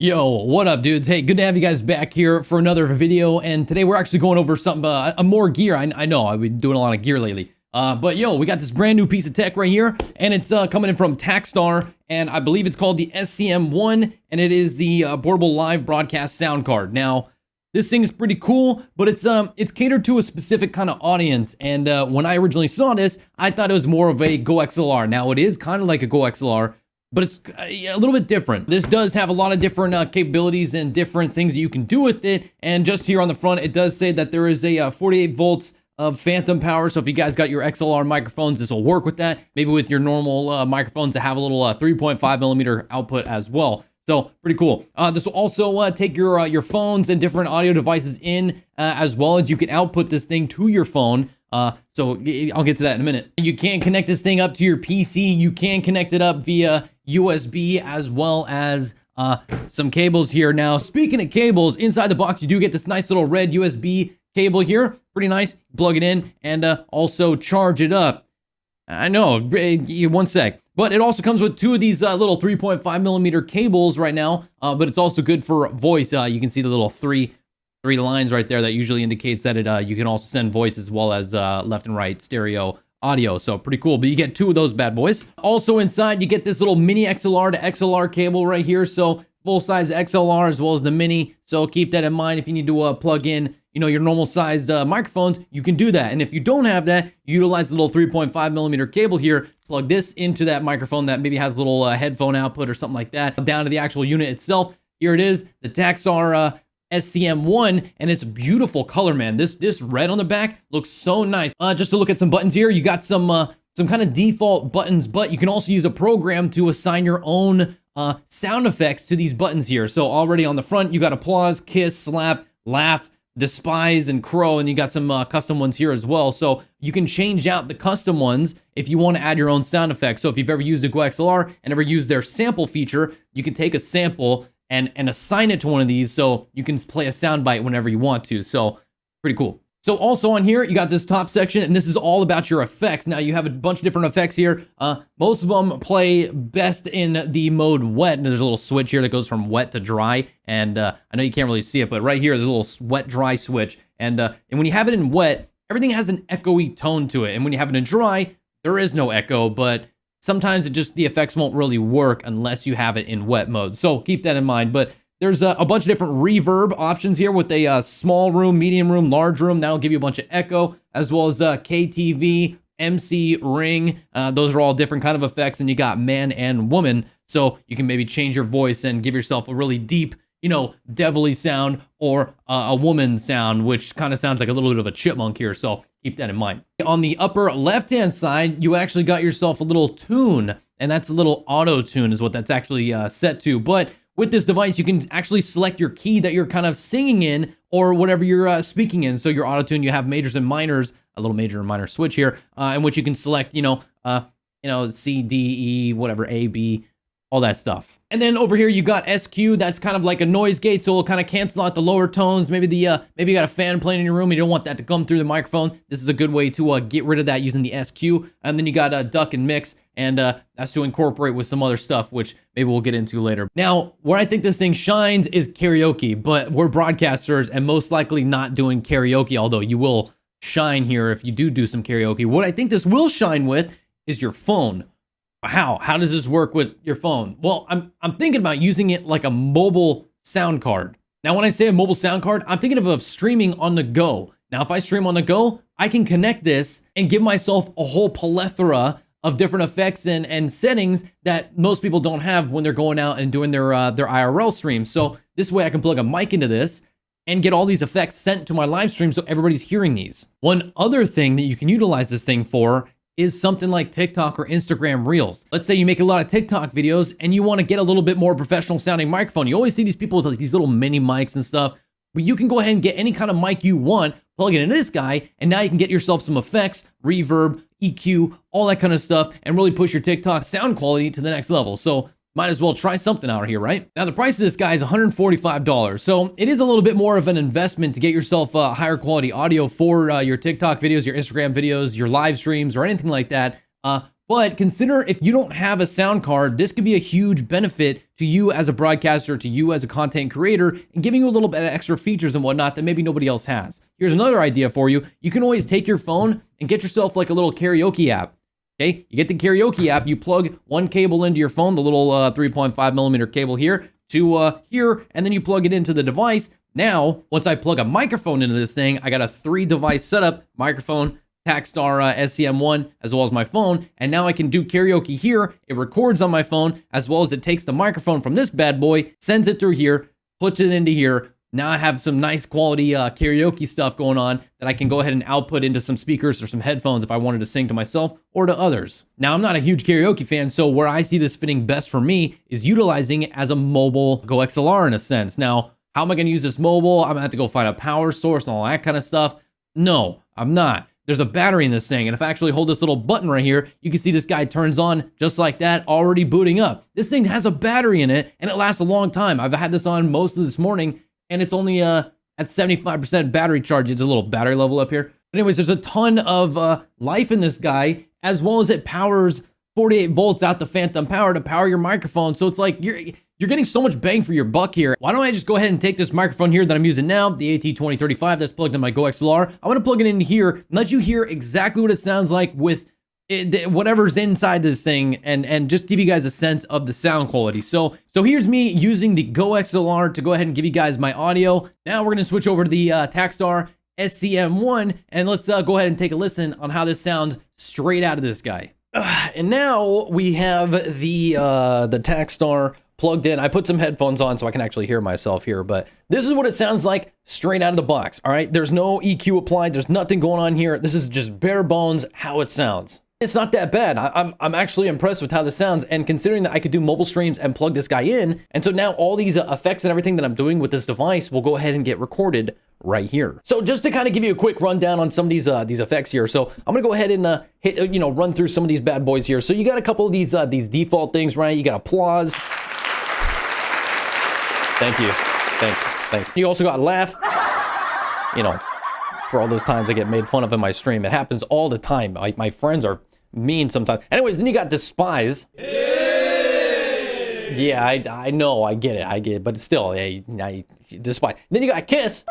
Yo, what up, dudes? Hey, good to have you guys back here for another video, and today we're actually going over something, more gear. I know, I've been doing a lot of gear lately. But yo, we got this brand new piece of tech right here, and it's coming in from Takstar, and I believe it's called the SC-M1, and it is the portable live broadcast sound card. Now, this thing is pretty cool, but it's catered to a specific kind of audience, and when I originally saw this, I thought it was more of a GoXLR. Now, it is kind of like a GoXLR, but it's a little bit different. This does have a lot of different capabilities and different things that you can do with it. And just here on the front, it does say that there is a 48 volts of phantom power. So if you guys got your XLR microphones, this will work with that. Maybe with your normal microphones that have a little 3.5 millimeter output as well. So pretty cool. This will also take your phones and different audio devices in, as well as you can output this thing to your phone. So I'll get to that in a minute. You can connect this thing up to your PC. You can connect it up via USB as well as some cables here. Now, speaking of cables, inside the box, you do get this nice little red USB cable here. Pretty nice. Plug it in and also charge it up. I know, one sec. But it also comes with two of these little 3.5 millimeter cables right now, but it's also good for voice. You can see the little three lines right there that usually indicates that you can also send voice as well as left and right stereo audio. So pretty cool, but you get two of those bad boys. Also inside, you get this little mini XLR to XLR cable right here. So full size XLR as well as the mini. So keep that in mind if you need to plug in, your normal sized microphones, you can do that. And if you don't have that, utilize the little 3.5 millimeter cable here, plug this into that microphone that maybe has a little headphone output or something like that, down to the actual unit itself. Here it is, the Takstar SC-M1, and it's beautiful color, man. This red on the back looks so nice. Just to look at some buttons here, you got some kind of default buttons, but you can also use a program to assign your own sound effects to these buttons here. So already on the front, you got applause, kiss, slap, laugh, despise, and crow, and you got some custom ones here as well. So you can change out the custom ones if you want to add your own sound effects. So if you've ever used a GoXLR and ever used their sample feature, you can take a sample and assign it to one of these so you can play a sound bite whenever you want to. So pretty cool. So also on here, you got this top section, and this is all about your effects. Now you have a bunch of different effects here. Most of them play best in the mode wet, and there's a little switch here that goes from wet to dry. And I know you can't really see it, but right here, there's a little wet dry switch. And when you have it in wet, everything has an echoey tone to it. And when you have it in dry, there is no echo, but sometimes the effects won't really work unless you have it in wet mode. So keep that in mind. But there's a bunch of different reverb options here with a small room, medium room, large room. That'll give you a bunch of echo, as well as KTV, MC, ring. Those are all different kind of effects. And you got man and woman. So you can maybe change your voice and give yourself a really deep, devilly sound, or a woman sound, which kind of sounds like a little bit of a chipmunk here. So keep that in mind. On the upper left-hand side, you actually got yourself a little tune, and that's a little auto tune is what that's actually set to. But with this device, you can actually select your key that you're kind of singing in or whatever you're speaking in. So your auto tune, you have majors and minors, a little major and minor switch here, in which you can select, C, D, E, whatever, A, B, all that stuff. And then over here, you got SQ. That's kind of like a noise gate, so it'll kind of cancel out the lower tones. Maybe maybe you got a fan playing in your room. You don't want that to come through the microphone. This is a good way to get rid of that using the SQ. And then you got duck and mix, and that's to incorporate with some other stuff, which maybe we'll get into later. Now, where I think this thing shines is karaoke, but we're broadcasters and most likely not doing karaoke, although you will shine here if you do some karaoke. What I think this will shine with is your phone. How does this work with your phone? Well, I'm thinking about using it like a mobile sound card. Now, when I say a mobile sound card, I'm thinking of streaming on the go. Now, if I stream on the go, I can connect this and give myself a whole plethora of different effects and settings that most people don't have when they're going out and doing their IRL streams. So this way I can plug a mic into this and get all these effects sent to my live stream so everybody's hearing these. One other thing that you can utilize this thing for is something like TikTok or Instagram Reels. Let's say you make a lot of TikTok videos and you want to get a little bit more professional sounding microphone. You always see these people with like these little mini mics and stuff, but you can go ahead and get any kind of mic you want, plug it into this guy, and now you can get yourself some effects, reverb, EQ, all that kind of stuff, and really push your TikTok sound quality to the next level. So might as well try something out here, right? Now, the price of this guy is $145. So it is a little bit more of an investment to get yourself higher quality audio for your TikTok videos, your Instagram videos, your live streams, or anything like that. But consider if you don't have a sound card, this could be a huge benefit to you as a broadcaster, to you as a content creator, and giving you a little bit of extra features and whatnot that maybe nobody else has. Here's another idea for you. You can always take your phone and get yourself like a little karaoke app. Okay, you get the karaoke app, you plug one cable into your phone, the little 3.5 millimeter cable here to here, and then you plug it into the device. Now, once I plug a microphone into this thing, I got a 3-device setup, microphone, Takstar SC-M1, as well as my phone, and now I can do karaoke here. It records on my phone, as well as it takes the microphone from this bad boy, sends it through here, puts it into here. Now I have some nice quality karaoke stuff going on that I can go ahead and output into some speakers or some headphones if I wanted to sing to myself or to others. Now, I'm not a huge karaoke fan, so where I see this fitting best for me is utilizing it as a mobile GoXLR in a sense. Now, how am I going to use this mobile? I'm going to have to go find a power source and all that kind of stuff. No, I'm not. There's a battery in this thing, and if I actually hold this little button right here, you can see this guy turns on just like that, already booting up. This thing has a battery in it, and it lasts a long time. I've had this on most of this morning, and it's only at 75% battery charge. It's a little battery level up here. But anyways, there's a ton of life in this guy, as well as it powers 48 volts out the phantom power to power your microphone. So it's like you're getting so much bang for your buck here. Why don't I just go ahead and take this microphone here that I'm using now, the AT2035 that's plugged in my GoXLR. I'm gonna plug it in here and let you hear exactly what it sounds like with whatever's inside this thing, and just give you guys a sense of the sound quality. So here's me using the GoXLR to go ahead and give you guys my audio. Now we're gonna switch over to the Takstar SC-M1, and let's go ahead and take a listen on how this sounds straight out of this guy. And now we have the Takstar plugged in. I put some headphones on so I can actually hear myself here, but this is what it sounds like straight out of the box. All right, there's no EQ applied. There's nothing going on here. This is just bare bones how it sounds. It's not that bad. I'm actually impressed with how this sounds, and considering that I could do mobile streams and plug this guy in, and so now all these effects and everything that I'm doing with this device will go ahead and get recorded right here. So just to kind of give you a quick rundown on some of these effects here. So I'm gonna go ahead and run through some of these bad boys here. So you got a couple of these default things, right? You got applause. Thank you. Thanks. You also got laugh. For all those times I get made fun of in my stream. It happens all the time. Like, my friends are mean sometimes. Anyways, then you got despise. Yeah, I know, I get it, but still, I despise. Then you got kiss,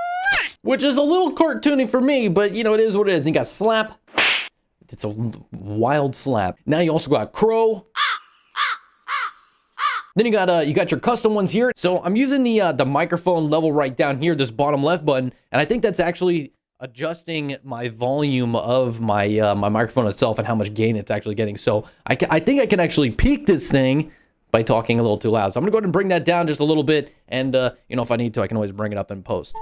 which is a little cartoony for me, but it is what it is. And you got slap. It's a wild slap. Now you also got crow. Then you got your custom ones here. So I'm using the microphone level right down here, this bottom left button, and I think that's actually adjusting my volume of my my microphone itself and how much gain it's actually getting. So I think I can actually peak this thing by talking a little too loud. So I'm gonna go ahead and bring that down just a little bit, and if I need to, I can always bring it up in post.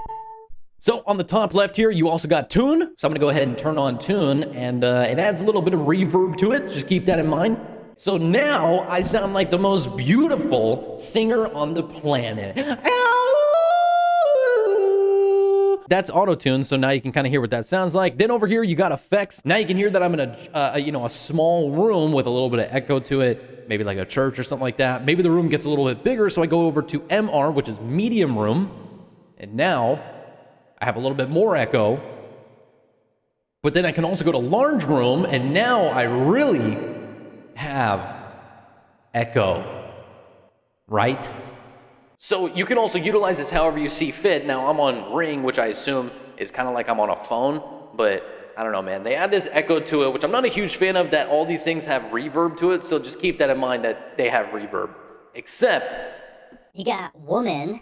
So on the top left here, you also got tune. So I'm gonna go ahead and turn on tune, and it adds a little bit of reverb to it. Just keep that in mind. So now I sound like the most beautiful singer on the planet. That's auto-tune, so now you can kind of hear what that sounds like. Then over here, you got effects. Now you can hear that I'm in a small room with a little bit of echo to it, maybe like a church or something like that. Maybe the room gets a little bit bigger, so I go over to MR, which is medium room, and now I have a little bit more echo. But then I can also go to large room, and now I really have echo, right? So you can also utilize this however you see fit. Now I'm on Ring, which I assume is kind of like I'm on a phone, but I don't know, man. They add this echo to it, which I'm not a huge fan of, that all these things have reverb to it, so just keep that in mind that they have reverb. Except you got woman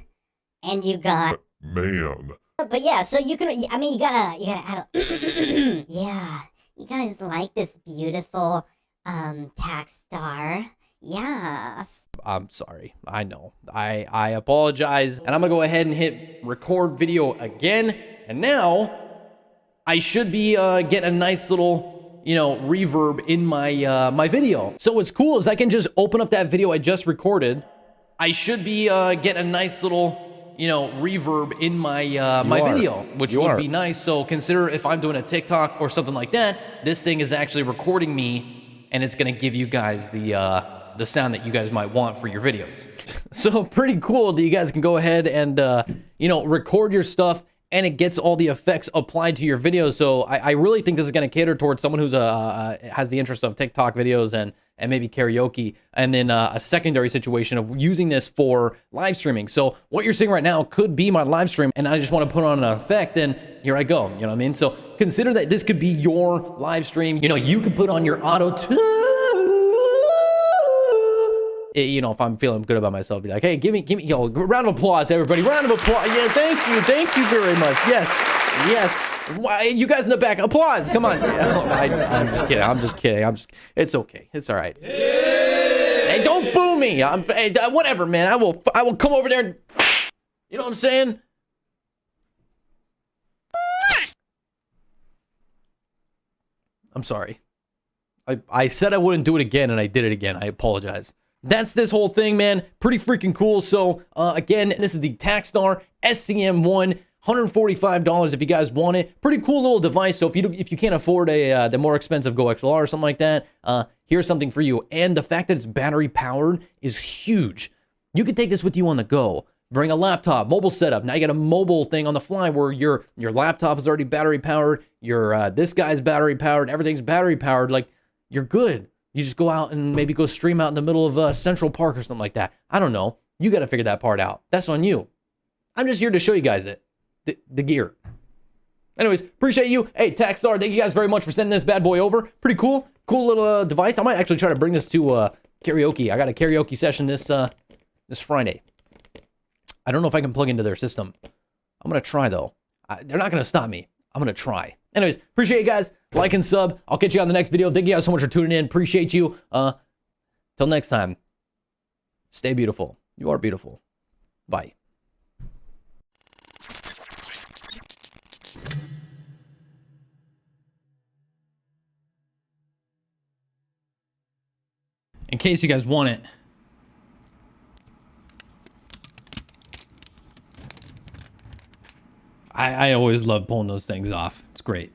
and you got man. But yeah, so you can, I mean, you gotta add a yeah, you guys like this beautiful Takstar? Yes. I'm sorry. I know. I apologize. And I'm gonna go ahead and hit record video again. And now I should be getting a nice little, reverb in my my video. So what's cool is I can just open up that video I just recorded. I should be getting a nice little, reverb in my my video, which would be nice. So consider if I'm doing a TikTok or something like that, this thing is actually recording me, and it's gonna give you guys the sound that you guys might want for your videos. So pretty cool that you guys can go ahead and record your stuff and it gets all the effects applied to your videos. So I really think this is going to cater towards someone who's has the interest of TikTok videos and maybe karaoke, and then a secondary situation of using this for live streaming. So what you're seeing right now could be my live stream, and I just want to put on an effect, and here I go. You know what I mean? So consider that this could be your live stream. You know, you could put on your auto tune. You know, if I'm feeling good about myself, be like, hey, give me, yo, round of applause, everybody, round of applause. Yeah, thank you very much. Yes. Why, you guys in the back, applause. Come on. I'm just kidding. It's okay. It's all right. Hey, don't boo me. Hey, whatever, man. I will come over there and, you know what I'm saying? I'm sorry. I said I wouldn't do it again, and I did it again. I apologize. That's this whole thing, man. Pretty freaking cool. So, again, this is the Takstar SC-M1. $145 if you guys want it. Pretty cool little device. So if you can't afford the more expensive GoXLR or something like that, here's something for you. And the fact that it's battery powered is huge. You can take this with you on the go. Bring a laptop, mobile setup. Now you got a mobile thing on the fly where your laptop is already battery powered. Your this guy's battery powered. Everything's battery powered. Like, you're good. You just go out and maybe go stream out in the middle of Central Park or something like that. I don't know. You got to figure that part out. That's on you. I'm just here to show you guys it. The gear. Anyways, appreciate you. Hey, Takstar, thank you guys very much for sending this bad boy over. Pretty cool. Cool little device. I might actually try to bring this to karaoke. I got a karaoke session this Friday. I don't know if I can plug into their system. I'm going to try, though. They're not going to stop me. I'm going to try. Anyways, appreciate you guys. Like and sub. I'll catch you on the next video. Thank you guys so much for tuning in. Appreciate you. Till next time, stay beautiful. You are beautiful. Bye. In case you guys want it, I always love pulling those things off. It's great.